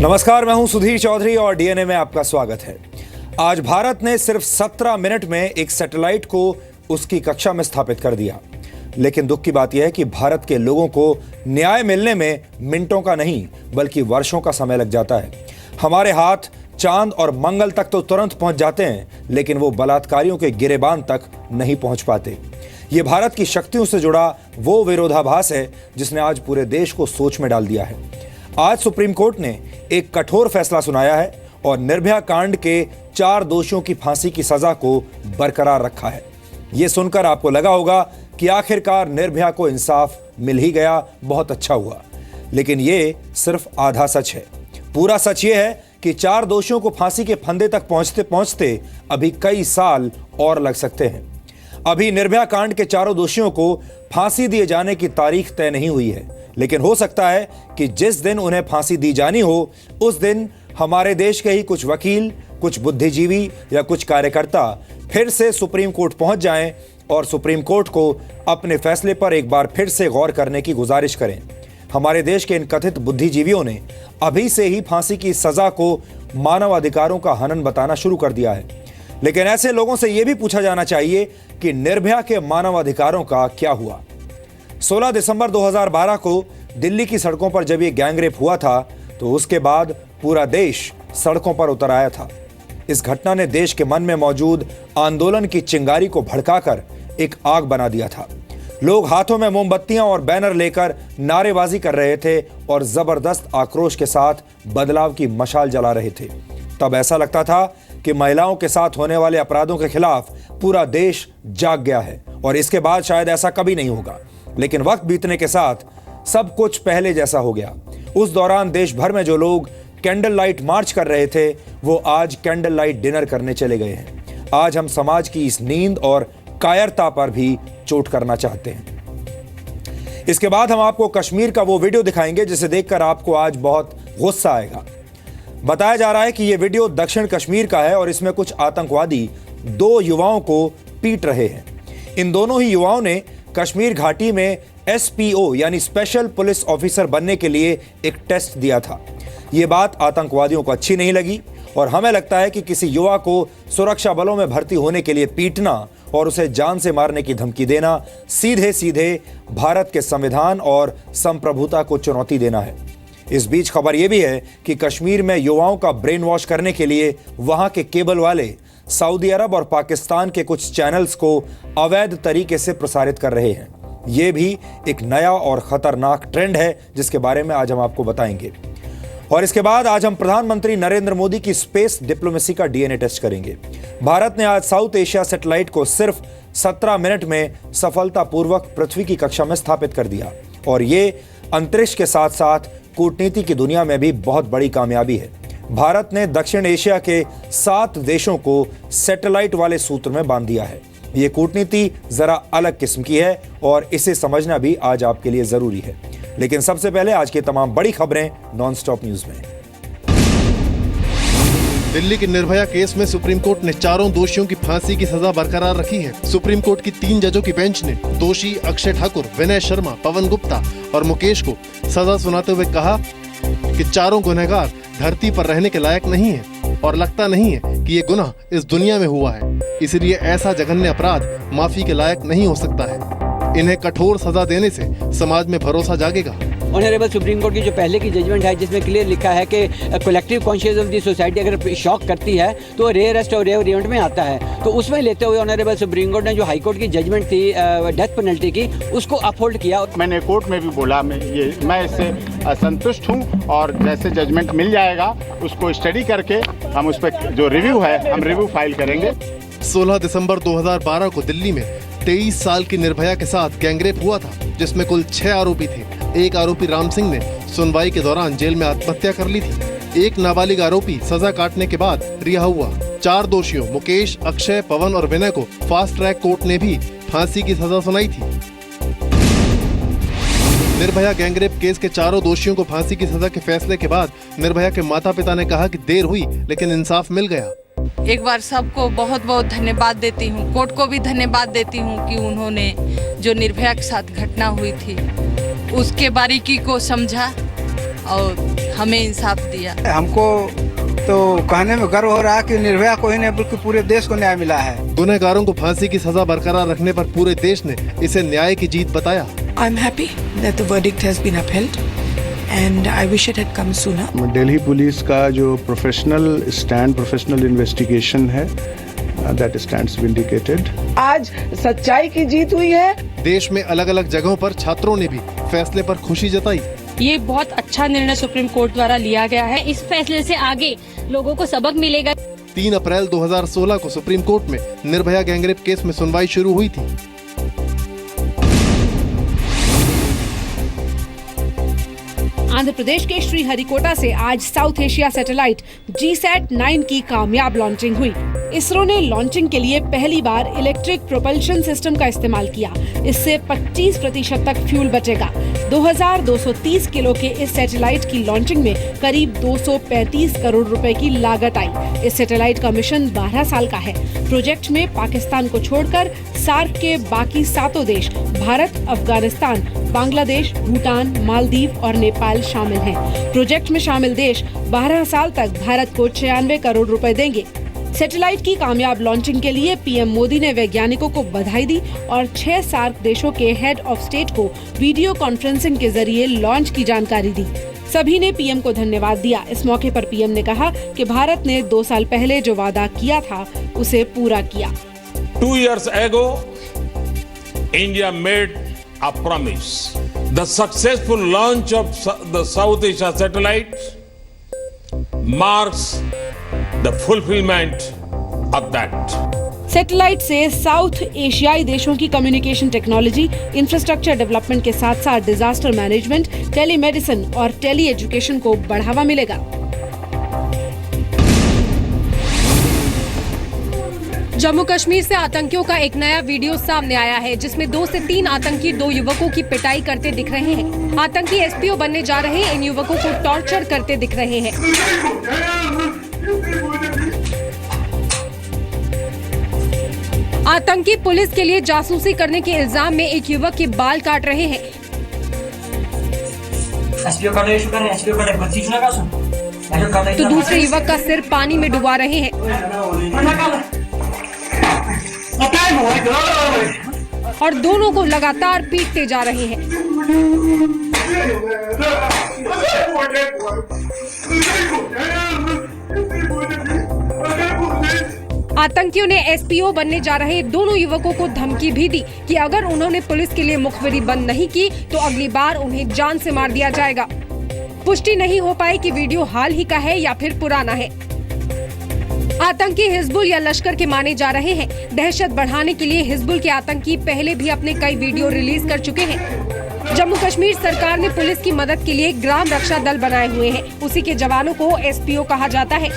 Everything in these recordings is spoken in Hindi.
नमस्कार, मैं हूं सुधीर चौधरी और डीएनए में आपका स्वागत है। आज भारत ने सिर्फ 17 मिनट में एक सैटेलाइट को उसकी कक्षा में स्थापित कर दिया। लेकिन दुख की बात यह है कि भारत के लोगों को न्याय मिलने में मिनटों का नहीं बल्कि वर्षों का समय लग जाता है। हमारे हाथ चांद और मंगल तक तो तुरंत पहुंच जाते हैं, लेकिन वो बलात्कारियों के गिरेबान तक नहीं पहुंच पाते। ये भारत की शक्तियों से जुड़ा वो विरोधाभास है जिसने आज पूरे देश को सोच में डाल दिया है। आज सुप्रीम कोर्ट ने एक कठोर फैसला सुनाया है और निर्भया कांड के 4 दोषियों की फांसी की सजा को बरकरार रखा है। यह सुनकर आपको लगा होगा कि आखिरकार निर्भया को इंसाफ मिल ही गया, बहुत अच्छा हुआ। लेकिन यह सिर्फ आधा सच है। पूरा सच यह है कि 4 दोषियों को फांसी के फंदे तक पहुंचते पहुंचते अभी कई साल और लग सकते हैं। अभी निर्भया कांड के 4 दोषियों को फांसी दिए जाने की तारीख तय नहीं हुई है, लेकिन हो सकता है कि जिस दिन उन्हें फांसी दी जानी हो उस दिन हमारे देश के ही कुछ वकील, कुछ बुद्धिजीवी या कुछ कार्यकर्ता फिर से सुप्रीम कोर्ट पहुंच जाएं और सुप्रीम कोर्ट को अपने फैसले पर एक बार फिर से गौर करने की गुजारिश करें। हमारे देश के इन कथित बुद्धिजीवियों ने अभी से ही फांसी की सजा को मानव अधिकारों का हनन बताना शुरू कर दिया है। लेकिन ऐसे लोगों से यह भी पूछा जाना चाहिए कि निर्भया के मानव अधिकारों का क्या हुआ। 16 दिसंबर 2012 को दिल्ली की सड़कों पर जब यह गैंगरेप हुआ था तो उसके बाद पूरा देश सड़कों पर उतर आया था। इस घटना ने देश के मन में मौजूद आंदोलन की चिंगारी को भड़काकर एक आग बना दिया था। लोग हाथों में मोमबत्तियां और बैनर लेकर नारेबाजी कर रहे थे और जबरदस्त आक्रोश के साथ बदलाव की मशाल जला रहे थे। तब ऐसा लगता था कि महिलाओं के साथ होने वाले अपराधों के खिलाफ पूरा देश जाग गया है और इसके बाद शायद ऐसा कभी नहीं होगा। लेकिन वक्त बीतने के साथ सब कुछ पहले जैसा हो गया। उस दौरान देश भर में जो लोग कैंडल लाइट मार्च कर रहे थे वो आज कैंडल लाइट डिनर करने चले गए हैं। आज हम समाज की इस नींद और कायरता पर भी चोट करना चाहते हैं। इसके बाद हम आपको कश्मीर का वो वीडियो दिखाएंगे जिसे देखकर आपको आज बहुत गुस्सा आएगा। बताया जा रहा है कि यह वीडियो दक्षिण कश्मीर का है और इसमें कुछ आतंकवादी 2 युवाओं को पीट रहे हैं। इन दोनों ही युवाओं ने कश्मीर घाटी में SPO यानी स्पेशल पुलिस ऑफिसर बनने के लिए एक टेस्ट दिया था। यह बात आतंकवादियों को अच्छी नहीं लगी और हमें लगता है कि किसी युवा को सुरक्षा बलों में भर्ती होने के लिए पीटना और उसे जान से मारने की धमकी देना सीधे सीधे भारत के संविधान और संप्रभुता को चुनौती देना है। इस बीच खबर यह भी है कि कश्मीर में युवाओं का ब्रेन वॉश करने के लिए वहां के केबल वाले सऊदी अरब और पाकिस्तान के कुछ चैनल्स को अवैध तरीके से प्रसारित कर रहे हैं। यह भी एक नया और खतरनाक ट्रेंड है जिसके बारे में आज हम आपको बताएंगे। और इसके बाद आज हम प्रधानमंत्री नरेंद्र मोदी की स्पेस डिप्लोमेसी का डीएनए टेस्ट करेंगे। भारत ने आज साउथ एशिया सैटेलाइट को सिर्फ 17 मिनट में सफलतापूर्वक पृथ्वी की कक्षा में स्थापित कर दिया और ये अंतरिक्ष के साथ साथ कूटनीति की दुनिया में भी बहुत बड़ी कामयाबी है। भारत ने दक्षिण एशिया के 7 देशों को सैटेलाइट वाले सूत्र में बांध दिया है। ये कूटनीति जरा अलग किस्म की है और इसे समझना भी आज आपके लिए जरूरी है। लेकिन सबसे पहले आज की तमाम बड़ी खबरें नॉनस्टॉप न्यूज में। दिल्ली के निर्भया केस में सुप्रीम कोर्ट ने 4 दोषियों की फांसी की सजा बरकरार रखी है। सुप्रीम कोर्ट की 3 जजों की बेंच ने दोषी अक्षय ठाकुर, विनय शर्मा, पवन गुप्ता और मुकेश को सजा सुनाते हुए कहा कि 4 गुनहगार धरती पर रहने के लायक नहीं है और लगता नहीं है कि ये गुनाह इस दुनिया में हुआ है, इसलिए ऐसा जघन्य अपराध माफी के लायक नहीं हो सकता है। इन्हें कठोर सजा देने से समाज में भरोसा जागेगा। ऑनरेबल सुप्रीम कोर्ट की जो पहले की जजमेंट है जिसमें क्लियर लिखा है कि collective conscious of the society अगर शॉक करती है तो रेयरेस्ट और रेयर इवेंट में आता है। तो उसमें लेते हुए ऑनरेबल सुप्रीम कोर्ट ने जो हाई कोर्ट की जजमेंट थी डेथ पेनल्टी की उसको अपहोल्ड किया। मैंने कोर्ट में भी बोला मैं इससे असंतुष्ट हूँ और जैसे जजमेंट मिल जाएगा उसको स्टडी करके हम उस पर जो रिव्यू है हम रिव्यू फाइल करेंगे। 16 दिसंबर 2012 को दिल्ली में 23 साल की निर्भया के साथ गैंगरेप हुआ था जिसमें कुल 6 आरोपी थे। एक आरोपी राम सिंह ने सुनवाई के दौरान जेल में आत्महत्या कर ली थी। एक नाबालिग आरोपी सजा काटने के बाद रिहा हुआ। 4 दोषियों मुकेश, अक्षय, पवन और विनय को फास्ट ट्रैक कोर्ट ने भी फांसी की सजा सुनाई थी। निर्भया गैंगरेप केस के 4 दोषियों को फांसी की सजा के फैसले के बाद निर्भया के माता पिता ने कहा कि देर हुई लेकिन इंसाफ मिल गया। एक बार सबको बहुत बहुत धन्यवाद देती हूँ, कोर्ट को भी धन्यवाद देती हूँ कि उन्होंने जो निर्भया के साथ घटना हुई थी उसके बारीकी को समझा और हमें इंसाफ दिया। हमको तो कहने में गर्व हो रहा है कि निर्भया को ही नहीं बल्कि पूरे देश को न्याय मिला है। गुनहगारों को फांसी की सजा बरकरार रखने पर पूरे देश ने इसे न्याय की जीत बताया। I'm happy that the verdict has been upheld and I wish it had come sooner. Delhi police का जो प्रोफेशनल इन्वेस्टिगेशन है that stands vindicated. आज सच्चाई की जीत हुई है। देश में अलग अलग जगहों पर छात्रों ने भी फैसले पर खुशी जताई। ये बहुत अच्छा निर्णय सुप्रीम कोर्ट द्वारा लिया गया है। इस फैसले से आगे लोगों को सबक मिलेगा। 3 अप्रैल 2016 को सुप्रीम कोर्ट में निर्भया गैंगरेप केस में सुनवाई शुरू हुई थी। आंध्र प्रदेश के श्रीहरिकोटा से आज साउथ एशिया सैटेलाइट GSAT-9 की कामयाब लॉन्चिंग हुई। इसरो ने लॉन्चिंग के लिए पहली बार इलेक्ट्रिक प्रोपल्शन सिस्टम का इस्तेमाल किया। इससे 25% तक फ्यूल बचेगा। 2230 किलो के इस सैटेलाइट की लॉन्चिंग में करीब 235 करोड़ रुपए की लागत आई। इस सैटेलाइट का मिशन 12 साल का है। प्रोजेक्ट में पाकिस्तान को छोड़कर सार्क के बाकी 7 देश भारत, अफगानिस्तान, बांग्लादेश, भूटान, मालदीव और नेपाल शामिल हैं। प्रोजेक्ट में शामिल देश 12 साल तक भारत को 96 करोड़ रुपए देंगे। सैटेलाइट की कामयाब लॉन्चिंग के लिए पीएम मोदी ने वैज्ञानिकों को बधाई दी और 6 सार्क देशों के हेड ऑफ स्टेट को वीडियो कॉन्फ्रेंसिंग के जरिए लॉन्च की जानकारी दी। सभी ने पीएम को धन्यवाद दिया। इस मौके पर पीएम ने कहा कि भारत ने 2 साल पहले जो वादा किया था उसे पूरा किया। 2 years ago, India made a promise. The successful launch of the South Asia satellite marks the fulfillment of that. Satellite से साउथ एशियाई देशों की कम्युनिकेशन टेक्नोलॉजी, इंफ्रास्ट्रक्चर डेवलपमेंट के साथ साथ डिजास्टर मैनेजमेंट, टेलीमेडिसिन और टेली एजुकेशन को बढ़ावा मिलेगा। जम्मू कश्मीर से आतंकियों का एक नया वीडियो सामने आया है, जिसमें 2 से 3 आतंकी 2 युवकों की पिटाई करते दिख रहे हैं। आतंकी एसपीओ बनने जा रहे इन युवकों को टॉर्चर करते दिख रहे हैं। आतंकी पुलिस के लिए जासूसी करने के इल्जाम में एक युवक के बाल काट रहे हैं। तो दूसरे युवक का सिर पानी में डुबा रहे हैं और दोनों को लगातार पीटते जा रहे हैं। आतंकियों ने एसपीओ बनने जा रहे दोनों युवकों को धमकी भी दी कि अगर उन्होंने पुलिस के लिए मुखबिरी बंद नहीं की तो अगली बार उन्हें जान से मार दिया जाएगा। पुष्टि नहीं हो पाई कि वीडियो हाल ही का है या फिर पुराना है। आतंकी हिजबुल या लश्कर के माने जा रहे हैं। दहशत बढ़ाने के लिए हिजबुल के आतंकी पहले भी अपने कई वीडियो रिलीज कर चुके हैं। जम्मू कश्मीर सरकार ने पुलिस की मदद के लिए ग्राम रक्षा दल बनाए हुए हैं। उसी के जवानों को एसपीओ कहा जाता है।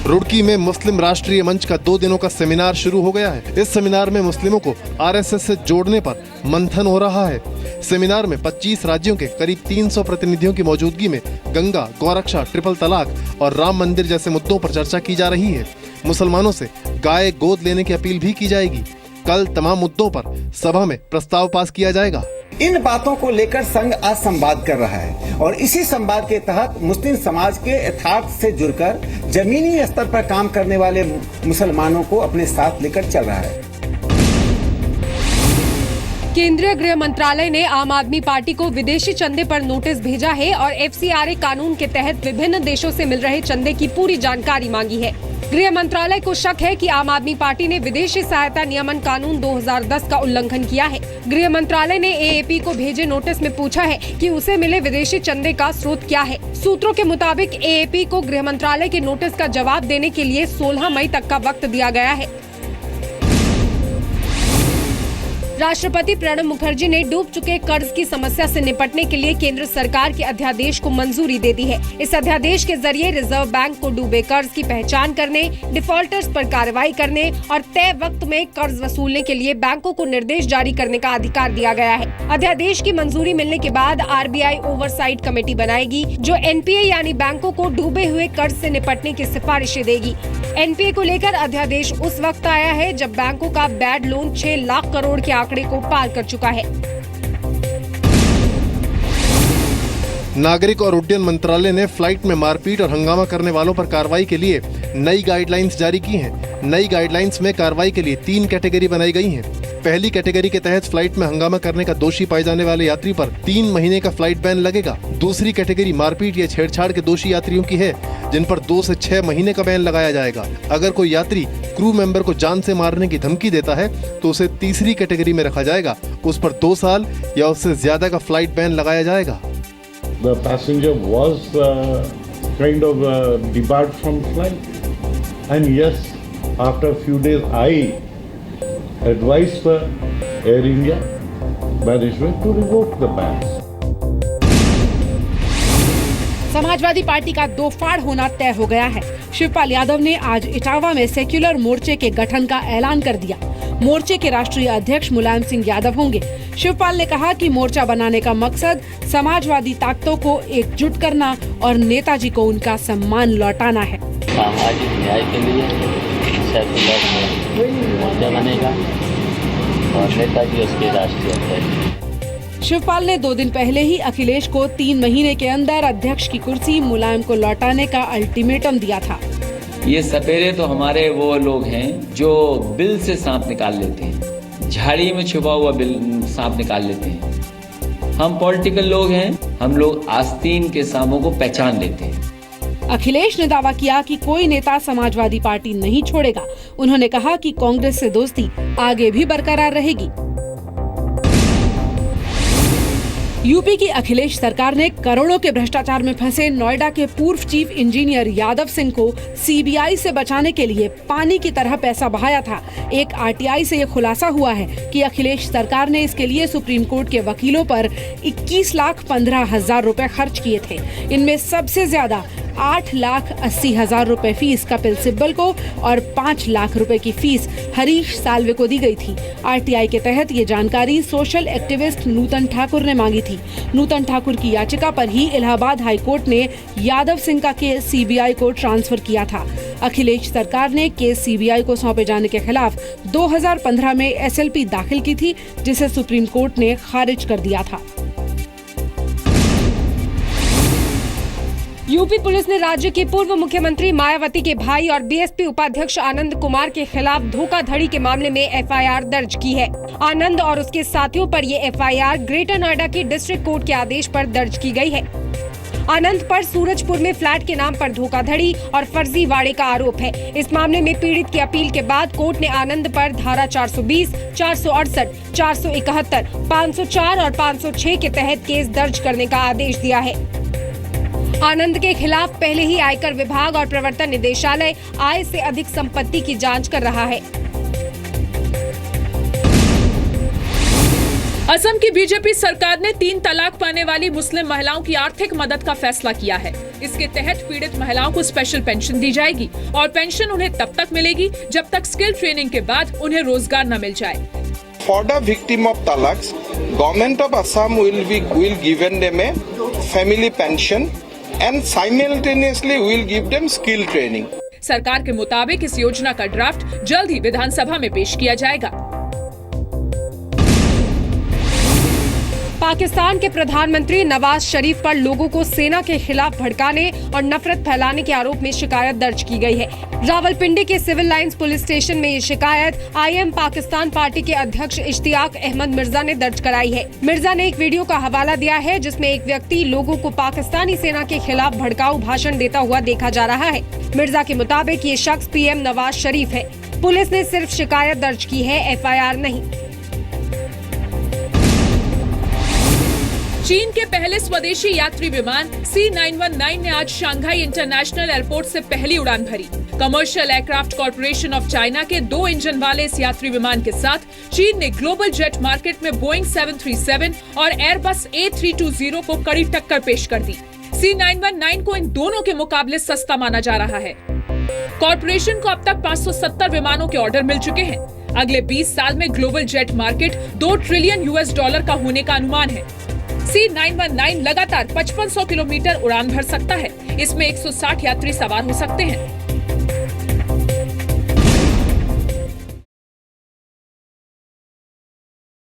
रुड़की में मुस्लिम राष्ट्रीय मंच का 2 दिनों का सेमिनार शुरू हो गया है। इस सेमिनार में मुस्लिमों को आरएसएस से जोड़ने पर मंथन हो रहा है। सेमिनार में 25 राज्यों के करीब 300 प्रतिनिधियों की मौजूदगी में गंगा, गौरक्षा, ट्रिपल तलाक और राम मंदिर जैसे मुद्दों पर चर्चा की जा रही है। मुसलमानों से गाय गोद लेने की अपील भी की जाएगी। कल तमाम मुद्दों पर सभा में प्रस्ताव पास किया जाएगा। इन बातों को लेकर संघ आज संवाद कर रहा है और इसी संवाद के तहत मुस्लिम समाज के यथार्थ से जुड़कर जमीनी स्तर पर काम करने वाले मुसलमानों को अपने साथ लेकर चल रहा है। केंद्रीय गृह मंत्रालय ने आम आदमी पार्टी को विदेशी चंदे पर नोटिस भेजा है और FCRA कानून के तहत विभिन्न देशों से मिल रहे चंदे की पूरी जानकारी मांगी है। गृह मंत्रालय को शक है कि आम आदमी पार्टी ने विदेशी सहायता नियमन कानून 2010 का उल्लंघन किया है। गृह मंत्रालय ने AAP को भेजे नोटिस में पूछा है कि उसे मिले विदेशी चंदे का स्रोत क्या है। सूत्रों के मुताबिक AAP को गृह मंत्रालय के नोटिस का जवाब देने के लिए 16 मई तक का वक्त दिया गया है। राष्ट्रपति प्रणब मुखर्जी ने डूब चुके कर्ज की समस्या से निपटने के लिए केंद्र सरकार के अध्यादेश को मंजूरी दे दी है। इस अध्यादेश के जरिए रिजर्व बैंक को डूबे कर्ज की पहचान करने, डिफॉल्टर्स पर कार्रवाई करने और तय वक्त में कर्ज वसूलने के लिए बैंकों को निर्देश जारी करने का अधिकार दिया गया है। अध्यादेश की मंजूरी मिलने के बाद RBI ओवरसाइट कमेटी बनाएगी जो NPA यानी बैंकों को डूबे हुए कर्ज से निपटने की सिफारिशें देगी। NPA को लेकर अध्यादेश उस वक्त आया है जब बैंकों का बैड लोन 6 लाख करोड़ के आंकड़े को पार कर चुका है। नागरिक और उड्डयन मंत्रालय ने फ्लाइट में मारपीट और हंगामा करने वालों पर कार्रवाई के लिए नई गाइडलाइंस जारी की हैं। नई गाइडलाइंस में कार्रवाई के लिए 3 कैटेगरी बनाई गई हैं। पहली कैटेगरी के तहत फ्लाइट में हंगामा करने का दोषी पाए जाने वाले यात्री पर 3 महीने का फ्लाइट बैन लगेगा। दूसरी कैटेगरी मारपीट या छेड़छाड़ के दोषी यात्रियों की है, जिन पर 2 से 6 महीने का बैन लगाया जाएगा। अगर कोई यात्री क्रू मेंबर को जान से मारने की धमकी देता है तो उसे तीसरी कैटेगरी में रखा जाएगा। उस पर 2 साल या उससे ज्यादा का फ्लाइट बैन लगाया जाएगा। The passenger was kind of debarred from flight, and yes, after a few days, I advised Air India management to revoke the ban. Samajwadi party का 2 फाड़ होना तय हो गया है। शिवपाल यादव ने आज इटावा में सेक्युलर मोर्चे के गठन का ऐलान कर दिया। मोर्चे के राष्ट्रीय अध्यक्ष मुलायम सिंह यादव होंगे। शिवपाल ने कहा कि मोर्चा बनाने का मकसद समाजवादी ताकतों को एकजुट करना और नेताजी को उनका सम्मान लौटाना है। सामाजिक न्याय के लिए सेक्युलर मोर्चा बनेगा और नेताजी उसके राष्ट्रीय अध्यक्ष। शिवपाल ने 2 दिन पहले ही अखिलेश को 3 महीने के अंदर अध्यक्ष की कुर्सी मुलायम को लौटाने का अल्टीमेटम दिया था। ये सपेरे तो हमारे वो लोग हैं जो बिल से सांप निकाल लेते हैं, झाड़ी में छुपा हुआ बिल सांप निकाल लेते हैं। हम पॉलिटिकल लोग हैं, हम लोग आस्तीन के सांपों को पहचान लेते हैं। अखिलेश ने दावा किया कि कोई नेता समाजवादी पार्टी नहीं छोड़ेगा। उन्होंने कहा कि कांग्रेस से दोस्ती आगे भी बरकरार रहेगी। यूपी की अखिलेश सरकार ने करोड़ों के भ्रष्टाचार में फंसे नोएडा के पूर्व चीफ इंजीनियर यादव सिंह को सीबीआई से बचाने के लिए पानी की तरह पैसा बहाया था। एक आरटीआई से ये खुलासा हुआ है कि अखिलेश सरकार ने इसके लिए सुप्रीम कोर्ट के वकीलों पर 21,15,000 रुपए खर्च किए थे। इनमें सबसे ज्यादा 8,80,000 रुपए फीस कपिल सिब्बल को और 5 लाख रुपए की फीस हरीश साल्वे को दी गई थी। आरटीआई के तहत ये जानकारी सोशल एक्टिविस्ट नूतन ठाकुर ने मांगी थी। नूतन ठाकुर की याचिका पर ही इलाहाबाद हाई कोर्ट ने यादव सिंह का केस सीबीआई को ट्रांसफर किया था। अखिलेश सरकार ने केस सीबीआई को सौंपे जाने के खिलाफ 2015 में एसएलपी दाखिल की थी, जिसे सुप्रीम कोर्ट ने खारिज कर दिया था। यूपी पुलिस ने राज्य की पूर्व मुख्यमंत्री मायावती के भाई और बीएसपी उपाध्यक्ष आनंद कुमार के खिलाफ धोखाधड़ी के मामले में एफआईआर दर्ज की है। आनंद और उसके साथियों पर ये एफआईआर ग्रेटर नोएडा की डिस्ट्रिक्ट कोर्ट के आदेश पर दर्ज की गई है। आनंद पर सूरजपुर में फ्लैट के नाम पर धोखाधड़ी और फर्जीवाड़े का आरोप है। इस मामले में पीड़ित की अपील के बाद कोर्ट ने आनंद पर धारा 420, 468, 471, 504 और 506 के तहत केस दर्ज करने का आदेश दिया है। आनंद के खिलाफ पहले ही आयकर विभाग और प्रवर्तन निदेशालय आय से अधिक संपत्ति की जांच कर रहा है। असम की बीजेपी सरकार ने 3 तलाक पाने वाली मुस्लिम महिलाओं की आर्थिक मदद का फैसला किया है। इसके तहत पीड़ित महिलाओं को स्पेशल पेंशन दी जाएगी और पेंशन उन्हें तब तक मिलेगी जब तक स्किल ट्रेनिंग के बाद उन्हें रोजगार न मिल जाए। For the victim of talaks, Government of Assam will given them a family pension and simultaneously will give them skill training. सरकार के मुताबिक इस योजना का ड्राफ्ट जल्द ही विधानसभा में पेश किया जाएगा। पाकिस्तान के प्रधानमंत्री नवाज शरीफ पर लोगों को सेना के खिलाफ भड़काने और नफरत फैलाने के आरोप में शिकायत दर्ज की गई है। रावलपिंडी के सिविल लाइंस पुलिस स्टेशन में ये शिकायत आईएम पाकिस्तान पार्टी के अध्यक्ष इश्तियाक अहमद मिर्जा ने दर्ज कराई है। मिर्जा ने एक वीडियो का हवाला दिया है जिसमें एक व्यक्ति लोगों को पाकिस्तानी सेना के खिलाफ भड़काऊ भाषण देता हुआ देखा जा रहा है। मिर्जा के मुताबिक ये शख्स पीएम नवाज शरीफ है। पुलिस ने सिर्फ शिकायत दर्ज की है, एफआईआर नहीं। चीन के पहले स्वदेशी यात्री विमान C919 ने आज शंघाई इंटरनेशनल एयरपोर्ट से पहली उड़ान भरी। Commercial aircraft corporation of China के 2 इंजन वाले इस यात्री विमान के साथ चीन ने ग्लोबल जेट मार्केट में बोइंग 737 और एयरबस A320 को कड़ी टक्कर पेश कर दी। C919 को इन दोनों के मुकाबले सस्ता माना जा रहा है। कॉर्पोरेशन को अब तक 570 विमानों के ऑर्डर मिल चुके हैं। अगले 20 साल में ग्लोबल जेट मार्केट $2 ट्रिलियन का होने का अनुमान है। C919 लगातार 5500 किलोमीटर उड़ान भर सकता है। इसमें 160 यात्री सवार हो सकते हैं।